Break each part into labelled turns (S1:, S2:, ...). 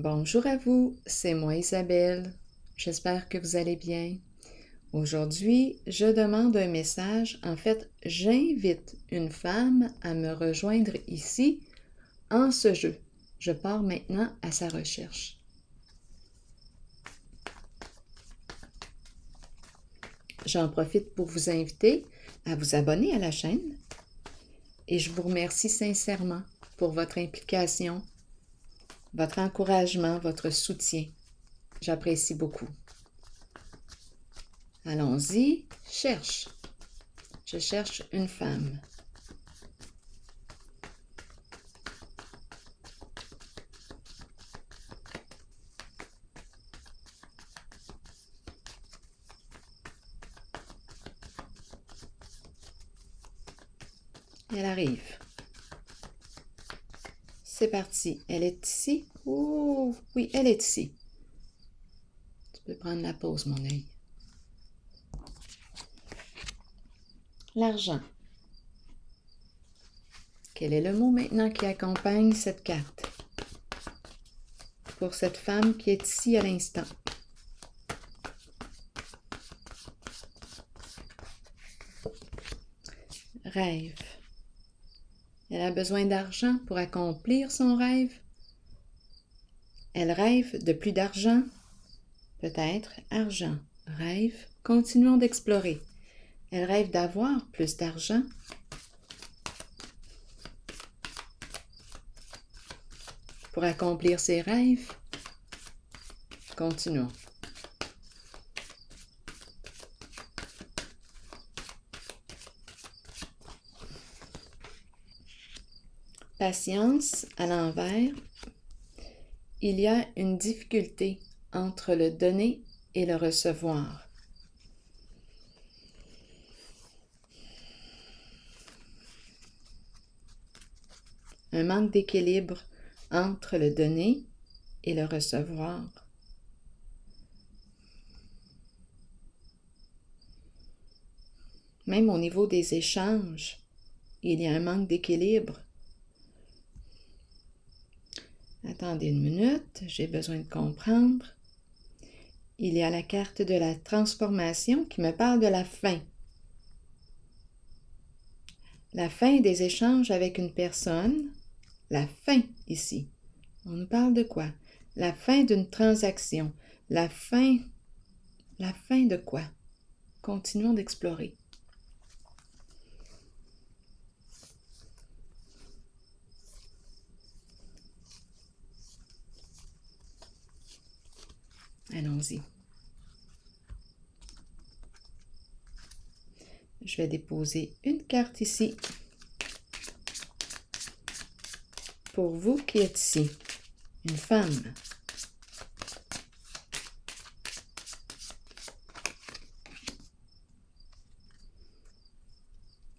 S1: Bonjour à vous, c'est moi Isabelle. J'espère que vous allez bien. Aujourd'hui, je demande un message. En fait, j'invite une femme à me rejoindre ici en ce jeu. Je pars maintenant à sa recherche. J'en profite pour vous inviter à vous abonner à la chaîne et je vous remercie sincèrement pour votre implication, votre encouragement, votre soutien. J'apprécie beaucoup. Allons-y, cherche. Je cherche une femme. Elle arrive. C'est parti. Elle est ici? Oh, oui, elle est ici. Tu peux prendre la pause, mon œil. L'argent. Quel est le mot maintenant qui accompagne cette carte? Pour cette femme qui est ici à l'instant. Rêve. Elle a besoin d'argent pour accomplir son rêve. Elle rêve de plus d'argent. Peut-être argent. Rêve. Continuons d'explorer. Elle rêve d'avoir plus d'argent. Pour accomplir ses rêves. Continuons. Patience à l'envers. Il y a une difficulté entre le donner et le recevoir. Un manque d'équilibre entre le donner et le recevoir. Même au niveau des échanges, il y a un manque d'équilibre. Attendez une minute, j'ai besoin de comprendre. Il y a la carte de la transformation qui me parle de la fin. La fin des échanges avec une personne. La fin ici. On nous parle de quoi? La fin d'une transaction. La fin de quoi? Continuons d'explorer. Allons-y. Je vais déposer une carte ici. Pour vous qui êtes ici, une femme.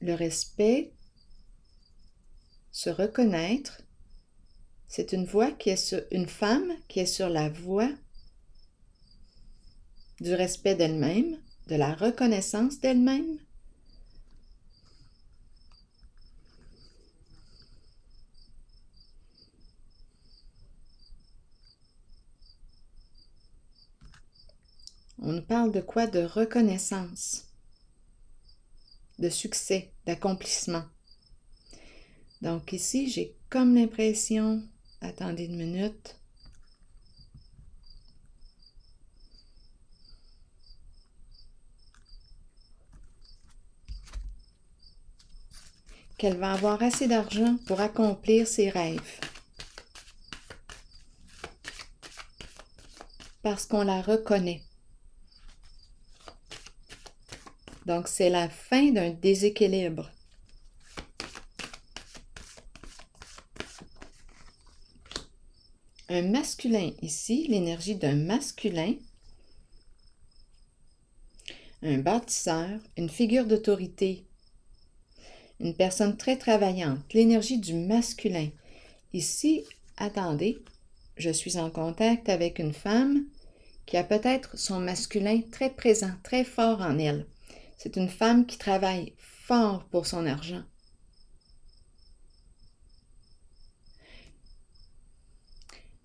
S1: Le respect, se reconnaître, c'est une femme qui est sur la voie du respect d'elle-même, de la reconnaissance d'elle-même. On nous parle de quoi? De reconnaissance, de succès, d'accomplissement. Donc ici, j'ai comme l'impression, attendez une minute, qu'elle va avoir assez d'argent pour accomplir ses rêves. Parce qu'on la reconnaît. Donc, c'est la fin d'un déséquilibre. Un masculin ici, l'énergie d'un masculin, un bâtisseur, une figure d'autorité, une personne très travaillante, l'énergie du masculin. Ici, attendez, je suis en contact avec une femme qui a peut-être son masculin très présent, très fort en elle. C'est une femme qui travaille fort pour son argent.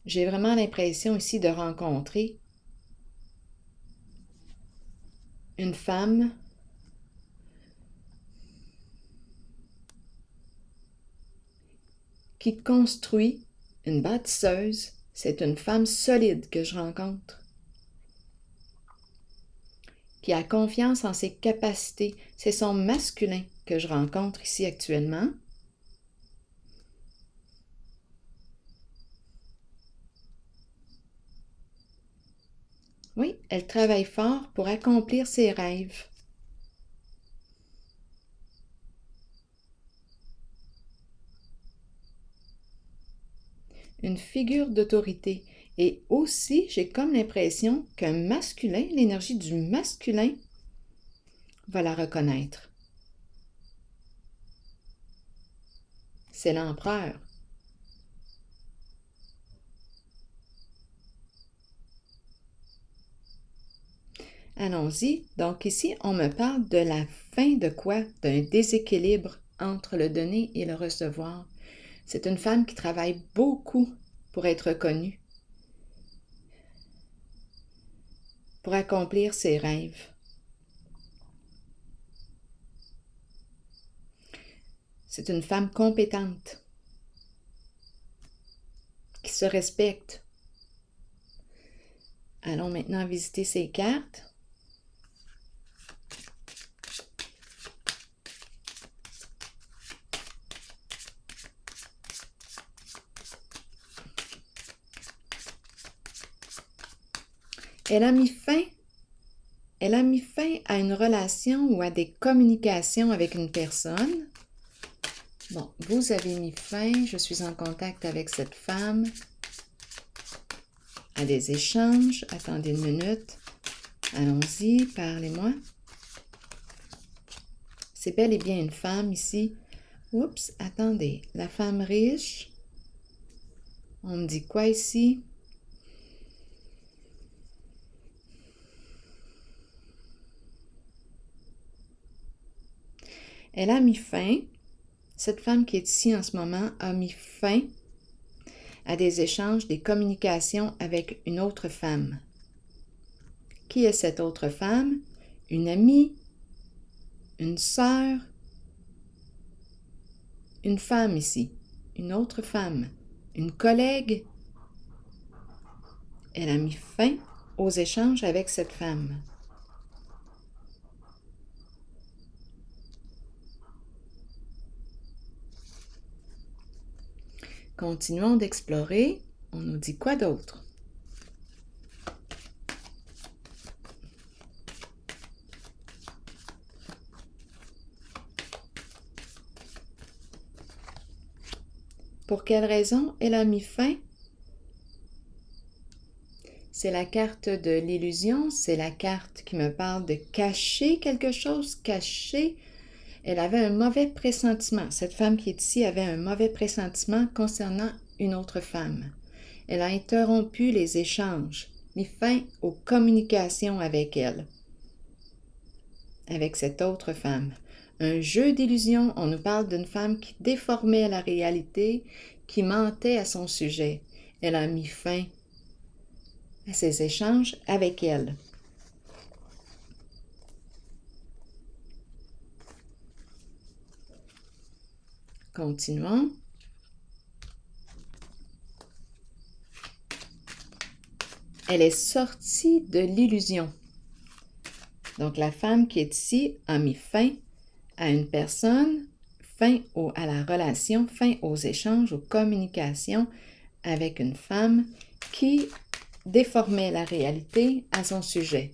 S1: j'ai vraiment l'impression ici de rencontrer une femme qui construit, une bâtisseuse. C'est une femme solide que je rencontre, qui a confiance en ses capacités. C'est son masculin que je rencontre ici actuellement. Oui, elle travaille fort pour accomplir ses rêves. Une figure d'autorité. Et aussi, j'ai comme l'impression qu'un masculin, l'énergie du masculin, va la reconnaître. C'est l'empereur. Allons-y. Donc ici, on me parle de la fin de quoi? D'un déséquilibre entre le donner et le recevoir. C'est une femme qui travaille beaucoup pour être reconnue, pour accomplir ses rêves. C'est une femme compétente, qui se respecte. Allons maintenant visiter ses cartes. Elle a mis fin à une relation ou à des communications avec une personne. Bon, vous avez mis fin, je suis en contact avec cette femme, à des échanges. Attendez une minute. Allons-y, parlez-moi. C'est bel et bien une femme ici. Oups, attendez. La femme riche. On me dit quoi ici? Elle a mis fin, cette femme qui est ici en ce moment a mis fin à des échanges, des communications avec une autre femme. Qui est cette autre femme? Une amie, une sœur, une femme ici, une autre femme, une collègue. Elle a mis fin aux échanges avec cette femme. Continuons d'explorer. On nous dit quoi d'autre? Pour quelle raison elle a mis fin? C'est la carte de l'illusion, c'est la carte qui me parle de cacher quelque chose, cacher. Elle avait un mauvais pressentiment. Cette femme qui est ici avait un mauvais pressentiment concernant une autre femme. Elle a interrompu les échanges, mis fin aux communications avec elle, avec cette autre femme. Un jeu d'illusion, on nous parle d'une femme qui déformait la réalité, qui mentait à son sujet. Elle a mis fin à ces échanges avec elle. Continuons. Elle est sortie de l'illusion. Donc, la femme qui est ici a mis fin à une personne, fin à la relation, fin aux échanges, aux communications avec une femme qui déformait la réalité à son sujet.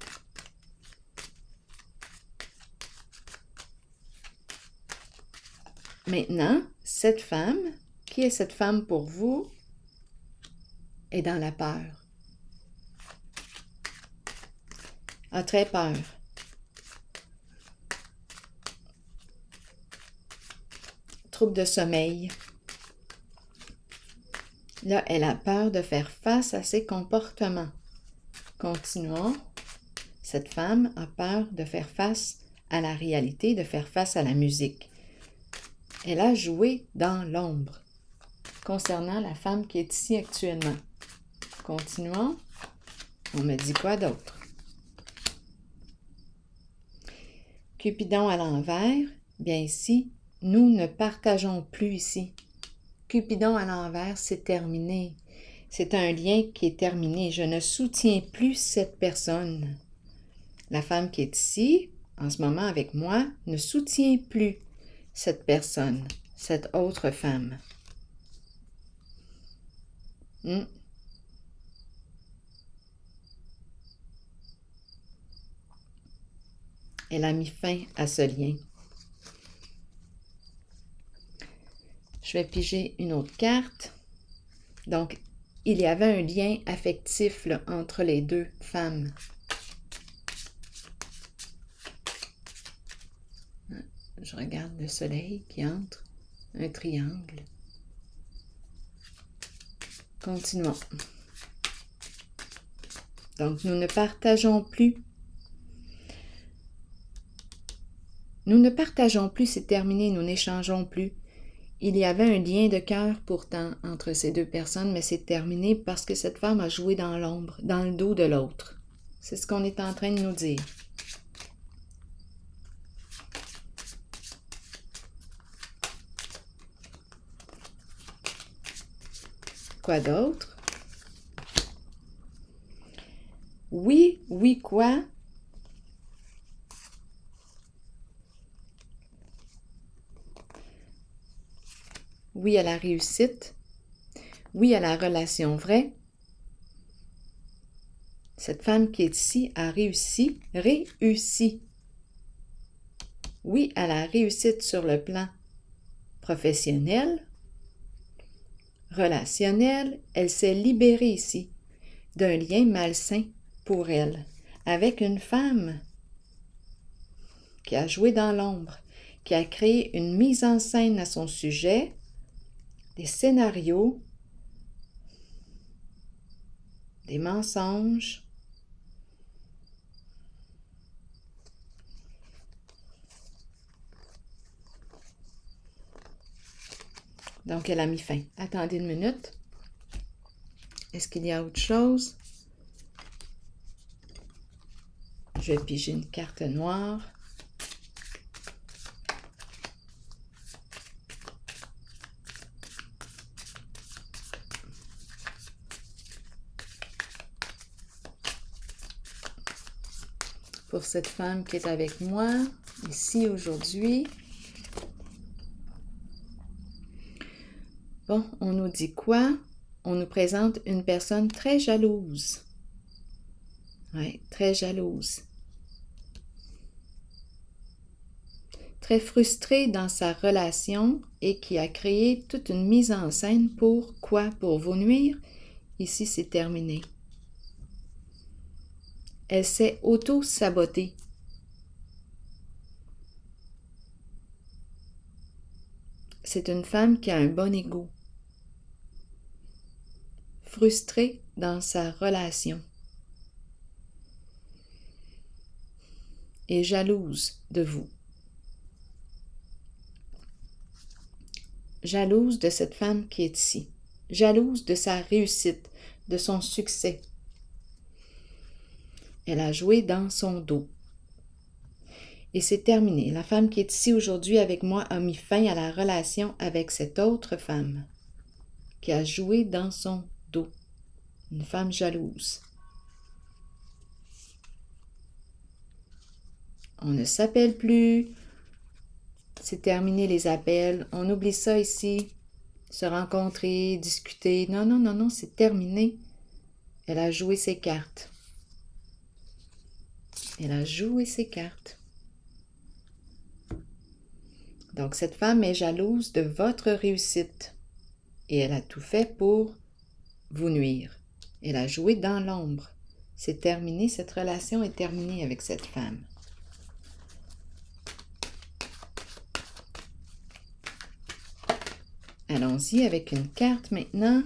S1: Maintenant, cette femme, qui est cette femme pour vous, est dans la peur. A très peur. Trouble de sommeil. Là, elle a peur de faire face à ses comportements. Continuons. Cette femme a peur de faire face à la réalité, de faire face à la musique. Elle a joué dans l'ombre concernant la femme qui est ici actuellement. Continuons. On me dit quoi d'autre? Cupidon à l'envers. Bien ici, nous ne partageons plus ici. Cupidon à l'envers, c'est terminé. C'est un lien qui est terminé. Je ne soutiens plus cette personne. La femme qui est ici, en ce moment avec moi, ne soutient plus cette personne, cette autre femme. Elle a mis fin à ce lien. Je vais piger une autre carte. Donc, il y avait un lien affectif là, entre les deux femmes. Je regarde le soleil qui entre, un triangle. Continuons. Donc, nous ne partageons plus. Nous ne partageons plus, c'est terminé, nous n'échangeons plus. Il y avait un lien de cœur pourtant entre ces deux personnes, mais c'est terminé parce que cette femme a joué dans l'ombre, dans le dos de l'autre. C'est ce qu'on est en train de nous dire. Quoi d'autre? Oui, oui, quoi? Oui à la réussite. Oui à la relation vraie. Cette femme qui est ici a réussi. Oui à la réussite sur le plan professionnel, relationnel. Elle s'est libérée ici d'un lien malsain pour elle, avec une femme qui a joué dans l'ombre, qui a créé une mise en scène à son sujet, des scénarios, des mensonges. Donc, elle a mis fin. Attendez une minute. Est-ce qu'il y a autre chose? Je vais piger une carte noire. Pour cette femme qui est avec moi, ici aujourd'hui. Bon, on nous dit quoi? On nous présente une personne très jalouse. Oui, très jalouse. Très frustrée dans sa relation et qui a créé toute une mise en scène pour quoi? Pour vous nuire? Ici, c'est terminé. Elle s'est auto-sabotée. C'est une femme qui a un bon ego. Frustrée dans sa relation. Et jalouse de vous. Jalouse de cette femme qui est ici. Jalouse de sa réussite, de son succès. Elle a joué dans son dos. Et c'est terminé. La femme qui est ici aujourd'hui avec moi a mis fin à la relation avec cette autre femme qui a joué dans son dos. Une femme jalouse. On ne s'appelle plus. C'est terminé les appels. On oublie ça ici. Se rencontrer, discuter. Non, non, non, non, c'est terminé. Elle a joué ses cartes. Elle a joué ses cartes. Donc, cette femme est jalouse de votre réussite. Et elle a tout fait pour vous nuire. Elle a joué dans l'ombre. C'est terminé, cette relation est terminée avec cette femme. Allons-y avec une carte maintenant.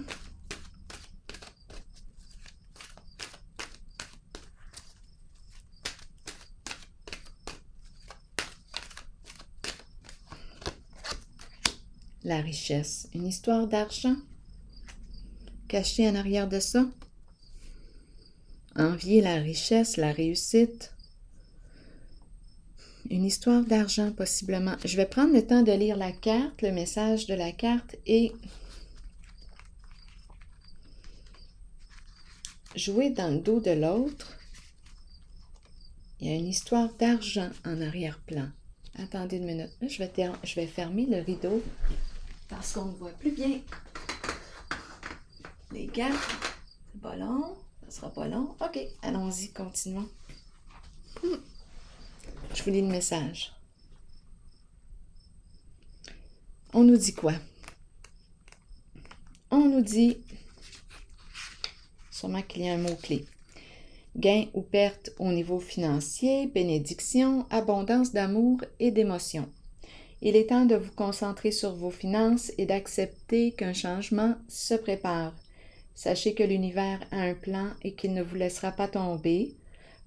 S1: La richesse, une histoire d'argent cachée en arrière de ça. envier la richesse, la réussite. Une histoire d'argent, possiblement. Je vais prendre le temps de lire la carte, le message de la carte et jouer dans le dos de l'autre. Il y a une histoire d'argent en arrière-plan. Attendez une minute. Là, je vais fermer le rideau parce qu'on ne voit plus bien les cartes. C'est pas long. Ça sera pas long. OK, allons-y, continuons. Je vous lis le message. On nous dit quoi? On nous dit, sûrement qu'il y a un mot-clé. Gain ou perte au niveau financier, bénédiction, abondance d'amour et d'émotion. Il est temps de vous concentrer sur vos finances et d'accepter qu'un changement se prépare. Sachez que l'univers a un plan et qu'il ne vous laissera pas tomber.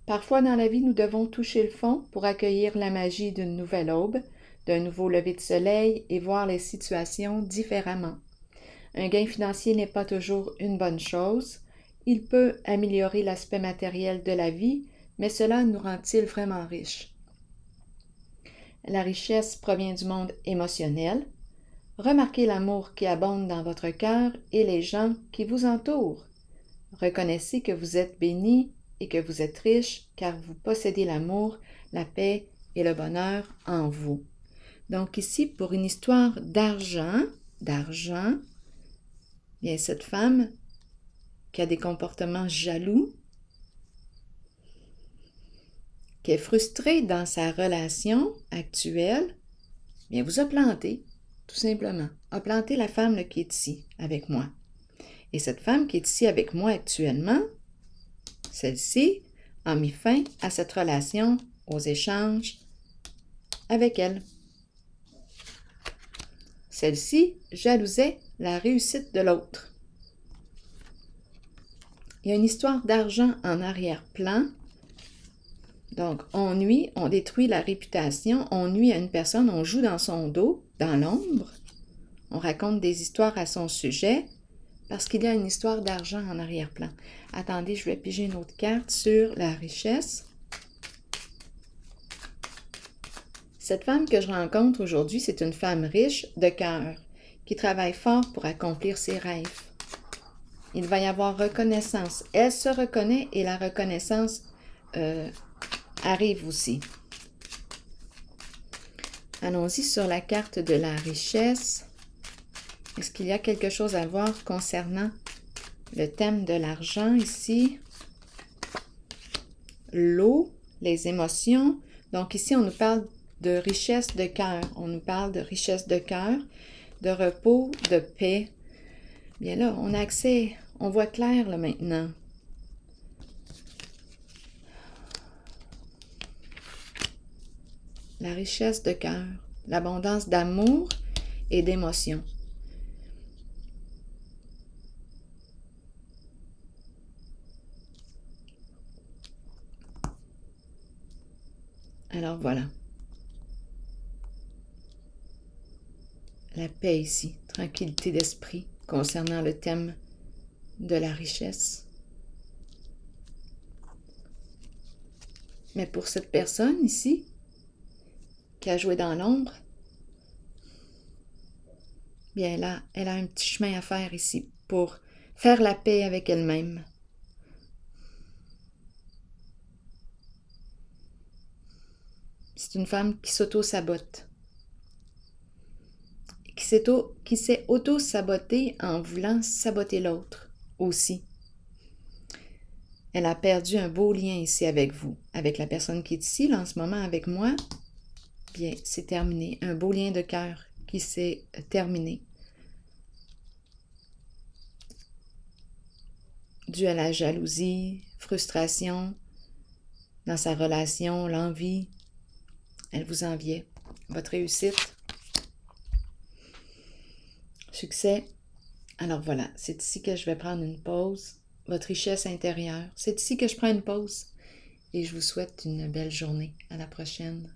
S1: Parfois dans la vie, nous devons toucher le fond pour accueillir la magie d'une nouvelle aube, d'un nouveau lever de soleil et voir les situations différemment. Un gain financier n'est pas toujours une bonne chose. Il peut améliorer l'aspect matériel de la vie, mais cela nous rend-il vraiment riches? La richesse provient du monde émotionnel. Remarquez l'amour qui abonde dans votre cœur et les gens qui vous entourent. Reconnaissez que vous êtes béni et que vous êtes riche car vous possédez l'amour, la paix et le bonheur en vous. Donc ici, pour une histoire d'argent, bien cette femme qui a des comportements jaloux, qui est frustrée dans sa relation actuelle, bien vous a planté, tout simplement. A planté la femme là, qui est ici avec moi. Et cette femme qui est ici avec moi actuellement, celle-ci a mis fin à cette relation, aux échanges avec elle. Celle-ci jalousait la réussite de l'autre. Il y a une histoire d'argent en arrière-plan. Donc, on nuit, on détruit la réputation, on nuit à une personne, on joue dans son dos, dans l'ombre. On raconte des histoires à son sujet parce qu'il y a une histoire d'argent en arrière-plan. Attendez, je vais piger une autre carte sur la richesse. Cette femme que je rencontre aujourd'hui, c'est une femme riche de cœur qui travaille fort pour accomplir ses rêves. Il va y avoir reconnaissance. Elle se reconnaît et la reconnaissance arrive aussi. Allons-y sur la carte de la richesse. Est-ce qu'il y a quelque chose à voir concernant le thème de l'argent ici? L'eau, les émotions. Donc ici, on nous parle de richesse de cœur. On nous parle de richesse de cœur, de repos, de paix. Bien là, on a accès, on voit clair là maintenant. La richesse de cœur, l'abondance d'amour et d'émotion. Alors voilà. La paix ici, tranquillité d'esprit concernant le thème de la richesse. Mais pour cette personne ici, qui a joué dans l'ombre, bien là, elle a un petit chemin à faire ici pour faire la paix avec elle-même. C'est une femme qui s'auto-sabote. Qui s'est auto-sabotée en voulant saboter l'autre aussi. Elle a perdu un beau lien ici avec vous, avec la personne qui est ici, là, en ce moment, avec moi. Bien, c'est terminé. Un beau lien de cœur qui s'est terminé. Dû à la jalousie, frustration, dans sa relation, l'envie. Elle vous enviait. Votre réussite. Succès. Alors voilà, c'est ici que je vais prendre une pause. Votre richesse intérieure. C'est ici que je prends une pause. Et je vous souhaite une belle journée. À la prochaine.